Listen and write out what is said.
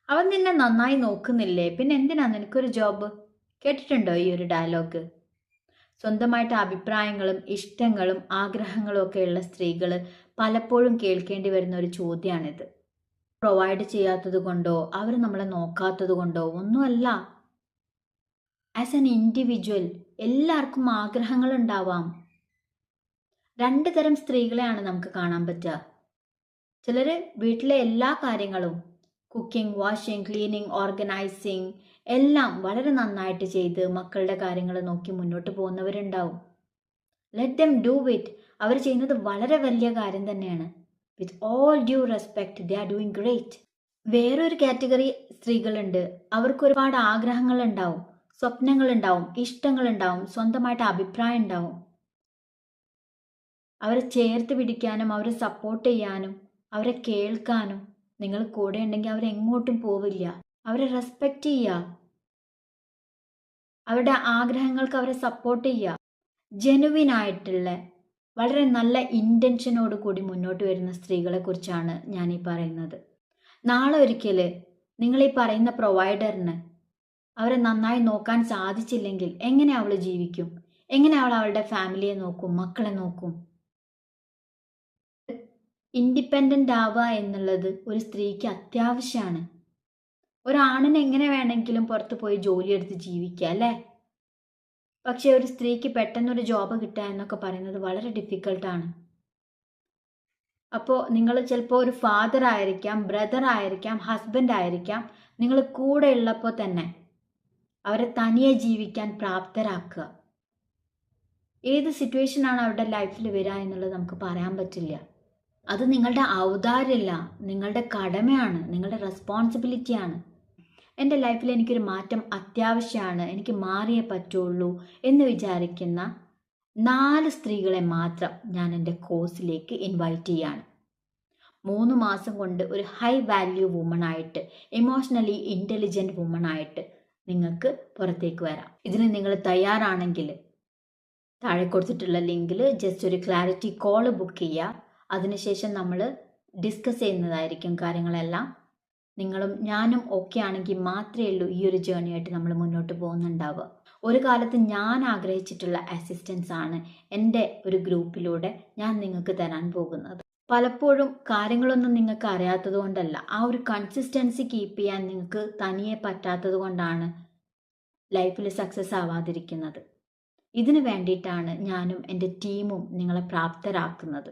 അവൻ നിന്നെ നന്നായി നോക്കുന്നില്ലേ, പിന്നെ എന്തിനാ നിനക്കൊരു ജോബ്? കേട്ടിട്ടുണ്ടോ ഈ ഒരു ഡയലോഗ്? സ്വന്തമായിട്ട് അഭിപ്രായങ്ങളും ഇഷ്ടങ്ങളും ആഗ്രഹങ്ങളും ഒക്കെയുള്ള സ്ത്രീകൾ പലപ്പോഴും കേൾക്കേണ്ടി വരുന്ന ഒരു ചോദ്യമാണിത്. പ്രൊവൈഡ് ചെയ്യാത്തത് കൊണ്ടോ അവർ നമ്മളെ നോക്കാത്തത് കൊണ്ടോ ഒന്നുമല്ല. ആസ് എൻ ഇൻഡിവിജ്വൽ എല്ലാവർക്കും ആഗ്രഹങ്ങൾ ഉണ്ടാവാം. രണ്ട് തരം സ്ത്രീകളെയാണ് നമുക്ക് കാണാൻ പറ്റുക. ചിലർ വീട്ടിലെ എല്ലാ കാര്യങ്ങളും കുക്കിംഗ്, വാഷിംഗ്, ക്ലീനിങ്, ഓർഗനൈസിങ് എല്ലാം വളരെ നന്നായിട്ട് ചെയ്ത് മക്കളുടെ കാര്യങ്ങൾ നോക്കി മുന്നോട്ട് പോകുന്നവരുണ്ടാവും. Let them do it. അവർ ചെയ്യുന്നത് വളരെ വലിയ കാര്യം തന്നെയാണ്. With all due respect, they are doing great. വേറൊരു കാറ്റഗറി സ്ത്രീകളുണ്ട്. അവർക്ക് ഒരുപാട് ആഗ്രഹങ്ങൾ ഉണ്ടാവും, സ്വപ്നങ്ങൾ ഉണ്ടാവും, ഇഷ്ടങ്ങൾ ഉണ്ടാവും, സ്വന്തമായിട്ട് അഭിപ്രായം ഉണ്ടാവും. അവരെ ചേർത്ത് പിടിക്കാനും അവരെ സപ്പോർട്ട് ചെയ്യാനും അവരെ കേൾക്കാനും നിങ്ങൾ കൂടെ ഉണ്ടെങ്കിൽ അവരെങ്ങോട്ടും പോവില്ല. അവരെ റെസ്പെക്റ്റ് ചെയ്യുക, അവരുടെ ആഗ്രഹങ്ങൾക്ക് അവരെ സപ്പോർട്ട് ചെയ്യുക. ജെനുവിൻ ആയിട്ടുള്ള വളരെ നല്ല ഇൻറ്റൻഷനോട് കൂടി മുന്നോട്ട് വരുന്ന സ്ത്രീകളെ കുറിച്ചാണ് ഞാൻ ഈ പറയുന്നത്. നാളെ ഒരിക്കൽ നിങ്ങൾ ഈ പറയുന്ന പ്രൊവൈഡറിന് അവരെ നന്നായി നോക്കാൻ സാധിച്ചില്ലെങ്കിൽ എങ്ങനെ അവൾ ജീവിക്കും? എങ്ങനെ അവൾ അവളുടെ ഫാമിലിയെ നോക്കും, മക്കളെ നോക്കും? ഇൻഡിപെൻഡൻ്റ് ആവുക എന്നുള്ളത് ഒരു സ്ത്രീക്ക് അത്യാവശ്യമാണ്. ഒരാണിന് എങ്ങനെ വേണമെങ്കിലും പുറത്ത് പോയി ജോലിയെടുത്ത് ജീവിക്കുക അല്ലേ? പക്ഷെ ഒരു സ്ത്രീക്ക് പെട്ടെന്നൊരു ജോബ് കിട്ടുക എന്നൊക്കെ പറയുന്നത് വളരെ ഡിഫിക്കൽട്ടാണ്. അപ്പോൾ നിങ്ങൾ ചിലപ്പോൾ ഒരു ഫാദർ ആയിരിക്കാം, ബ്രദർ ആയിരിക്കാം, ഹസ്ബൻഡ് ആയിരിക്കാം. നിങ്ങൾ കൂടെ ഉള്ളപ്പോൾ തന്നെ അവരെ തനിയെ ജീവിക്കാൻ പ്രാപ്തരാക്കുക. ഏത് സിറ്റുവേഷനാണ് അവരുടെ ലൈഫിൽ വരിക എന്നുള്ളത് നമുക്ക് പറയാൻ പറ്റില്ല. അത് നിങ്ങളുടെ ഔദാര്യമല്ല, നിങ്ങളുടെ കടമയാണ്, നിങ്ങളുടെ റെസ്പോൺസിബിലിറ്റിയാണ്. എൻ്റെ ലൈഫിൽ എനിക്കൊരു മാറ്റം അത്യാവശ്യമാണ്, എനിക്ക് മാറിയേ പറ്റുള്ളൂ എന്ന് വിചാരിക്കുന്ന 4 സ്ത്രീകളെ മാത്രം ഞാൻ എൻ്റെ കോഴ്സിലേക്ക് ഇൻവൈറ്റ് ചെയ്യാണ്. 3 മാസം കൊണ്ട് ഒരു ഹൈ വാല്യൂ വുമണായിട്ട്, ഇമോഷണലി ഇൻ്റലിജൻറ്റ് വുമണായിട്ട് നിങ്ങൾക്ക് പുറത്തേക്ക് വരാം. ഇതിന് നിങ്ങൾ തയ്യാറാണെങ്കിൽ താഴെ കൊടുത്തിട്ടുള്ള ലിങ്കിൽ ജസ്റ്റ് ഒരു ക്ലാരിറ്റി കോൾ ബുക്ക് ചെയ്യുക. അതിനുശേഷം നമ്മൾ ഡിസ്കസ് ചെയ്യുന്നതായിരിക്കും കാര്യങ്ങളെല്ലാം. നിങ്ങളും ഞാനും ഓക്കെ ആണെങ്കിൽ മാത്രമേ ഉള്ളൂ ഈ ഒരു ജേർണി ആയിട്ട് നമ്മൾ മുന്നോട്ട് പോകുന്നുണ്ടാവുക. ഒരു കാലത്ത് ഞാൻ ആഗ്രഹിച്ചിട്ടുള്ള അസിസ്റ്റൻസ് ആണ് എൻ്റെ ഒരു ഗ്രൂപ്പിലൂടെ ഞാൻ നിങ്ങൾക്ക് തരാൻ പോകുന്നത്. പലപ്പോഴും കാര്യങ്ങളൊന്നും നിങ്ങൾക്ക് അറിയാത്തത് കൊണ്ടല്ല, ആ ഒരു കൺസിസ്റ്റൻസി കീപ്പ് ചെയ്യാൻ നിങ്ങൾക്ക് തനിയെ പറ്റാത്തത് കൊണ്ടാണ് ലൈഫിൽ സക്സസ് ആവാതിരിക്കുന്നത്. ഇതിനു വേണ്ടിയിട്ടാണ് ഞാനും എൻ്റെ ടീമും നിങ്ങളെ പ്രാപ്തരാക്കുന്നത്.